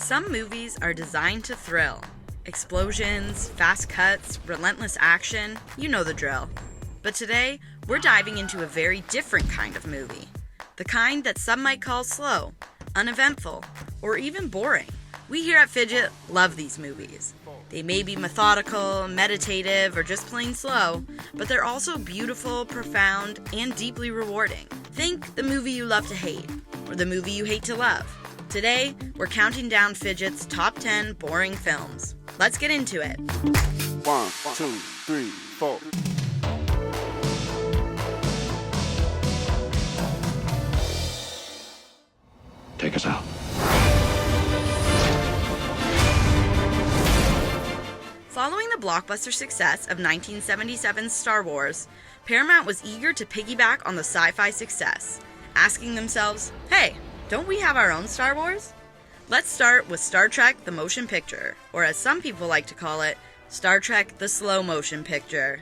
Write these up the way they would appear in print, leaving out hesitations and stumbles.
Some movies are designed to thrill. Explosions, fast cuts, relentless action, you know the drill. But today, we're diving into a very different kind of movie. The kind that some might call slow, uneventful, or even boring. We here at Fidget love these movies. They may be methodical, meditative, or just plain slow, but they're also beautiful, profound, and deeply rewarding. Think the movie you love to hate, or the movie you hate to love. Today, we're counting down Fidget's top 10 boring films. Let's get into it. 1, 2, 3, 4. Take us out. Following the blockbuster success of 1977's Star Wars, Paramount was eager to piggyback on the sci-fi success, asking themselves, hey, don't we have our own Star Wars? Let's start with Star Trek the Motion Picture, or as some people like to call it, Star Trek the Slow Motion Picture.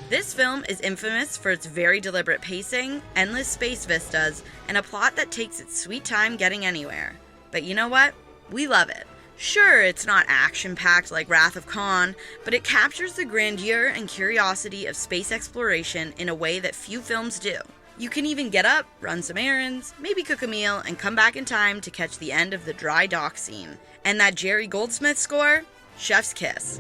This film is infamous for its very deliberate pacing, endless space vistas, and a plot that takes its sweet time getting anywhere. But you know what? We love it. Sure, it's not action-packed like Wrath of Khan, but it captures the grandeur and curiosity of space exploration in a way that few films do. You can even get up, run some errands, maybe cook a meal, and come back in time to catch the end of the dry dock scene. And that Jerry Goldsmith score? Chef's kiss.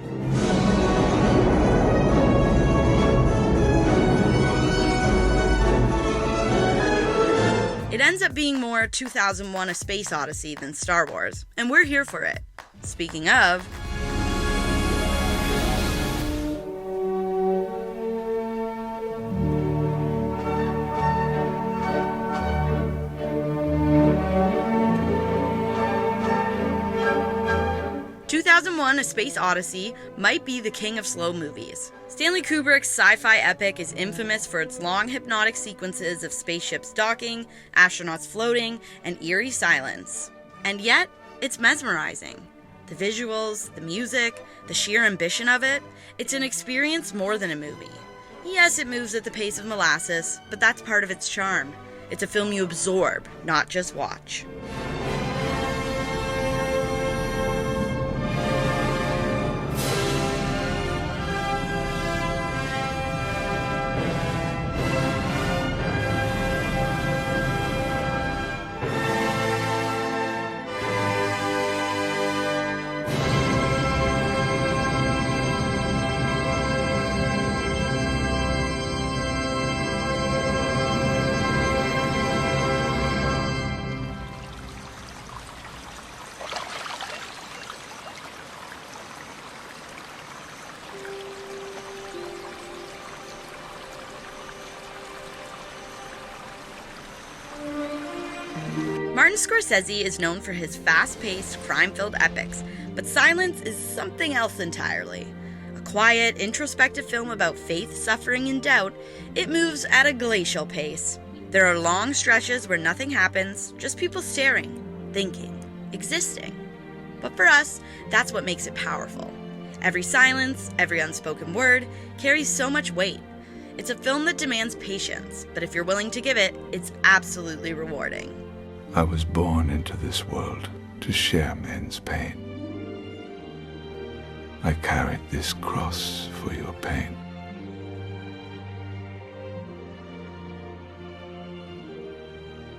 It ends up being more 2001: A Space Odyssey than Star Wars, and we're here for it. Speaking of, A Space Odyssey might be the king of slow movies. Stanley Kubrick's sci-fi epic is infamous for its long hypnotic sequences of spaceships docking, astronauts floating, and eerie silence. And yet, it's mesmerizing. The visuals, the music, the sheer ambition of it, it's an experience more than a movie. Yes, it moves at the pace of molasses, but that's part of its charm. It's a film you absorb, not just watch. Martin Scorsese is known for his fast-paced, crime-filled epics, but Silence is something else entirely. A quiet, introspective film about faith, suffering, and doubt, it moves at a glacial pace. There are long stretches where nothing happens, just people staring, thinking, existing. But for us, that's what makes it powerful. Every silence, every unspoken word, carries so much weight. It's a film that demands patience, but if you're willing to give it, it's absolutely rewarding. I was born into this world to share men's pain. I carried this cross for your pain.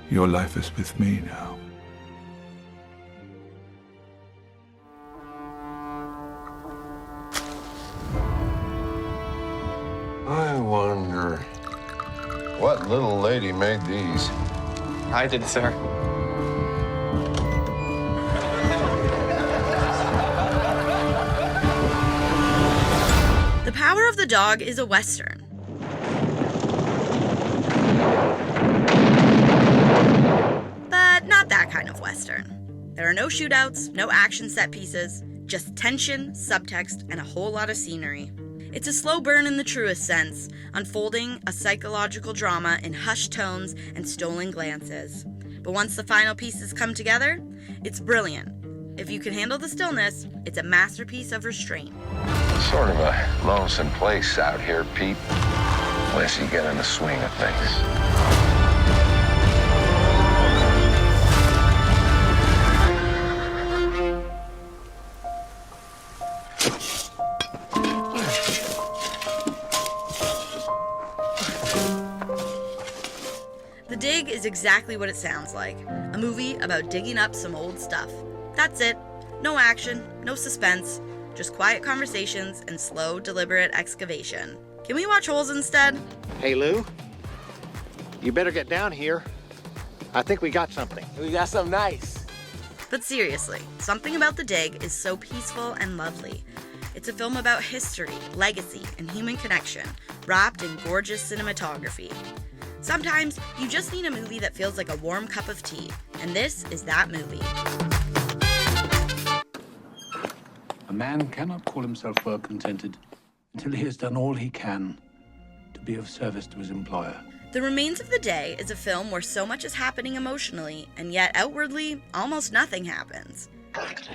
Your life is with me now. I wonder what little lady made these. I did, sir. The Power of the Dog is a Western. But not that kind of Western. There are no shootouts, no action set pieces, just tension, subtext, and a whole lot of scenery. It's a slow burn in the truest sense, unfolding a psychological drama in hushed tones and stolen glances. But once the final pieces come together, it's brilliant. If you can handle the stillness, it's a masterpiece of restraint. Sort of a lonesome place out here, Pete, unless you get in the swing of things. exactly what it sounds like. A movie about digging up some old stuff. That's it. No action, no suspense, just quiet conversations and slow, deliberate excavation. Can we watch Holes instead? Hey, Lou. You better get down here. I think we got something. We got something nice. But seriously, something about The Dig is so peaceful and lovely. It's a film about history, legacy, and human connection, wrapped in gorgeous cinematography. Sometimes you just need a movie that feels like a warm cup of tea, and this is that movie. A man cannot call himself well contented until he has done all he can to be of service to his employer. The Remains of the Day is a film where so much is happening emotionally, and yet outwardly, almost nothing happens.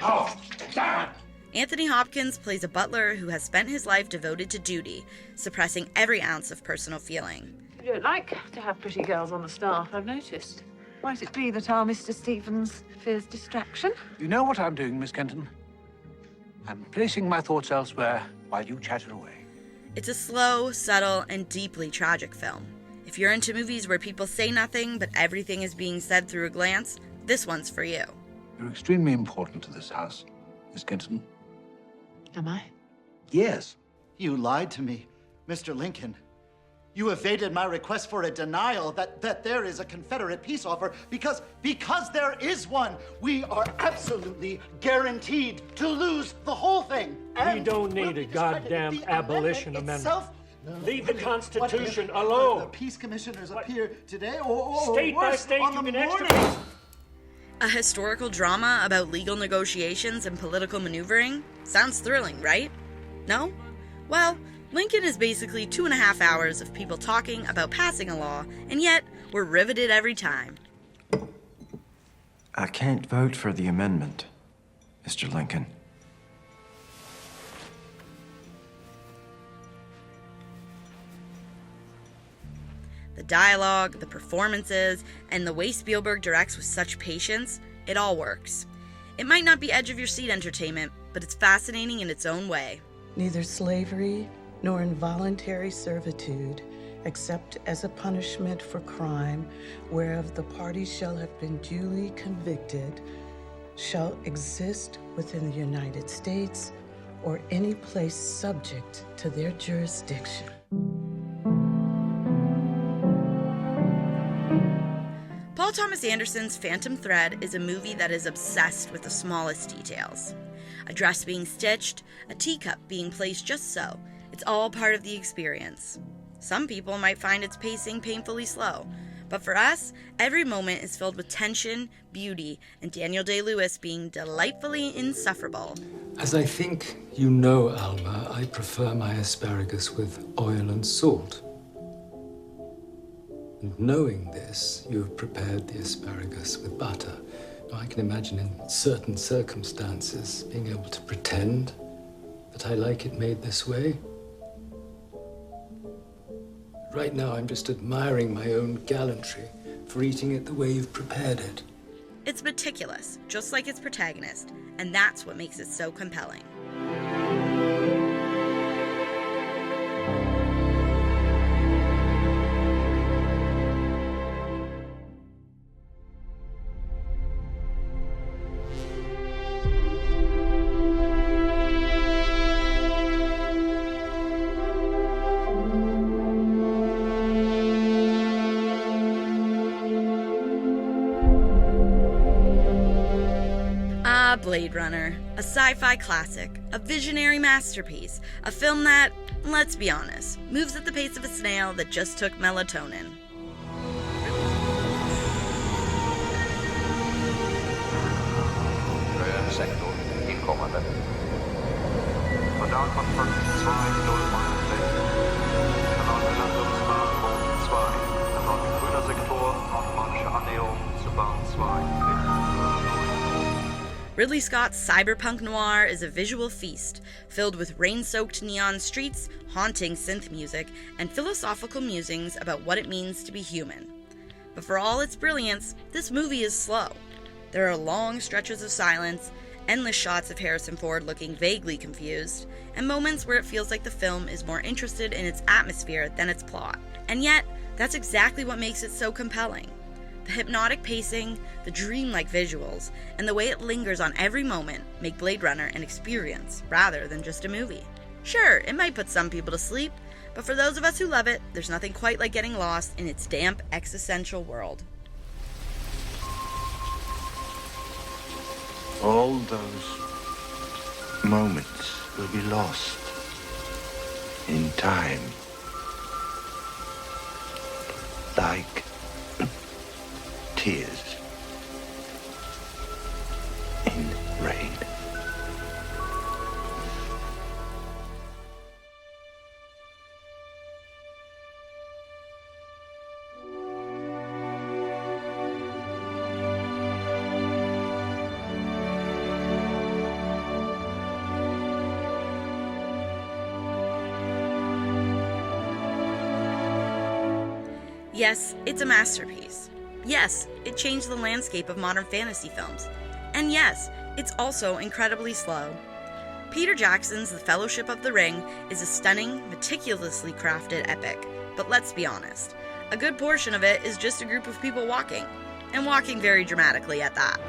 Oh, damn it! Anthony Hopkins plays a butler who has spent his life devoted to duty, suppressing every ounce of personal feeling. You don't like to have pretty girls on the staff, I've noticed. Might it be that our Mr. Stevens fears distraction? You know what I'm doing, Miss Kenton? I'm placing my thoughts elsewhere while you chatter away. It's a slow, subtle, and deeply tragic film. If you're into movies where people say nothing but everything is being said through a glance, this one's for you. You're extremely important to this house, Miss Kenton. Am I? Yes. You lied to me, Mr. Lincoln. You evaded my request for a denial that there is a Confederate peace offer because there is one. We are absolutely guaranteed to lose the whole thing. We don't need a goddamn abolition amendment. Itself. Leave the Constitution alone. The peace commissioners appear today, or State by worse, state, on you the can morning. extricate. A historical drama about legal negotiations and political maneuvering? Sounds thrilling, right? No? Well, Lincoln is basically 2.5 hours of people talking about passing a law, and yet we're riveted every time. I can't vote for the amendment, Mr. Lincoln. The dialogue, the performances, and the way Spielberg directs with such patience, it all works. It might not be edge-of-your-seat entertainment, but it's fascinating in its own way. Neither slavery nor involuntary servitude, except as a punishment for crime, whereof the parties shall have been duly convicted, shall exist within the United States or any place subject to their jurisdiction. Paul Thomas Anderson's Phantom Thread is a movie that is obsessed with the smallest details. A dress being stitched, a teacup being placed just so. It's all part of the experience. Some people might find its pacing painfully slow, but for us, every moment is filled with tension, beauty, and Daniel Day-Lewis being delightfully insufferable. As I think you know, Alma, I prefer my asparagus with oil and salt. And knowing this, you have prepared the asparagus with butter. Now, I can imagine in certain circumstances being able to pretend that I like it made this way. Right now, I'm just admiring my own gallantry for eating it the way you've prepared it. It's meticulous, just like its protagonist, and that's what makes it so compelling. Blade Runner, a sci-fi classic, a visionary masterpiece, a film that, let's be honest, moves at the pace of a snail that just took melatonin. Sektor inkommande. Modal Kontakt 206. Kanal Landungsbahn 2. Kanal grüner Sektor, automatische Annäherung zu Bahn 2. Ridley Scott's cyberpunk noir is a visual feast, filled with rain-soaked neon streets, haunting synth music, and philosophical musings about what it means to be human. But for all its brilliance, this movie is slow. There are long stretches of silence, endless shots of Harrison Ford looking vaguely confused, and moments where it feels like the film is more interested in its atmosphere than its plot. And yet, that's exactly what makes it so compelling. The hypnotic pacing, the dreamlike visuals, and the way it lingers on every moment make Blade Runner an experience rather than just a movie. Sure, it might put some people to sleep, but for those of us who love it, there's nothing quite like getting lost in its damp, existential world. All those moments will be lost in time, like tears in rain. Yes, it's a masterpiece. Yes, it changed the landscape of modern fantasy films. And yes, it's also incredibly slow. Peter Jackson's The Fellowship of the Ring is a stunning, meticulously crafted epic. But let's be honest, a good portion of it is just a group of people walking, and walking very dramatically at that.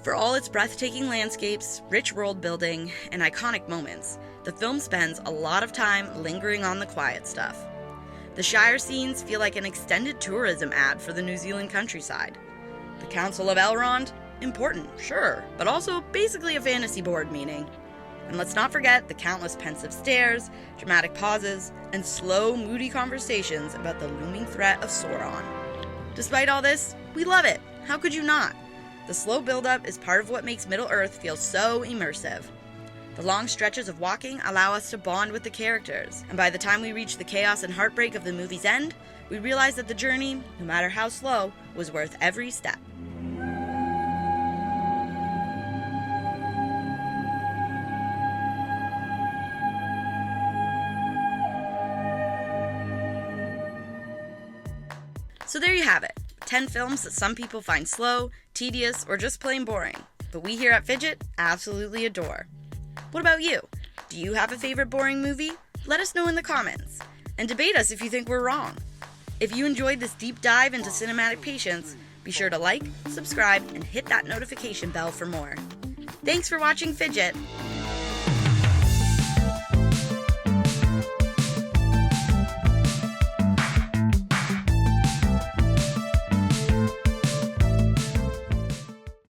For all its breathtaking landscapes, rich world building, and iconic moments, the film spends a lot of time lingering on the quiet stuff. The Shire scenes feel like an extended tourism ad for the New Zealand countryside. The Council of Elrond? Important, sure, but also basically a fantasy board meeting. And let's not forget the countless pensive stares, dramatic pauses, and slow, moody conversations about the looming threat of Sauron. Despite all this, we love it. How could you not? The slow build-up is part of what makes Middle-earth feel so immersive. The long stretches of walking allow us to bond with the characters, and by the time we reach the chaos and heartbreak of the movie's end, we realize that the journey, no matter how slow, was worth every step. So there you have it. 10 films that some people find slow, tedious, or just plain boring, but we here at Fidget absolutely adore. What about you? Do you have a favorite boring movie? Let us know in the comments, and debate us if you think we're wrong. If you enjoyed this deep dive into cinematic patience, be sure to like, subscribe, and hit that notification bell for more. Thanks for watching Fidget!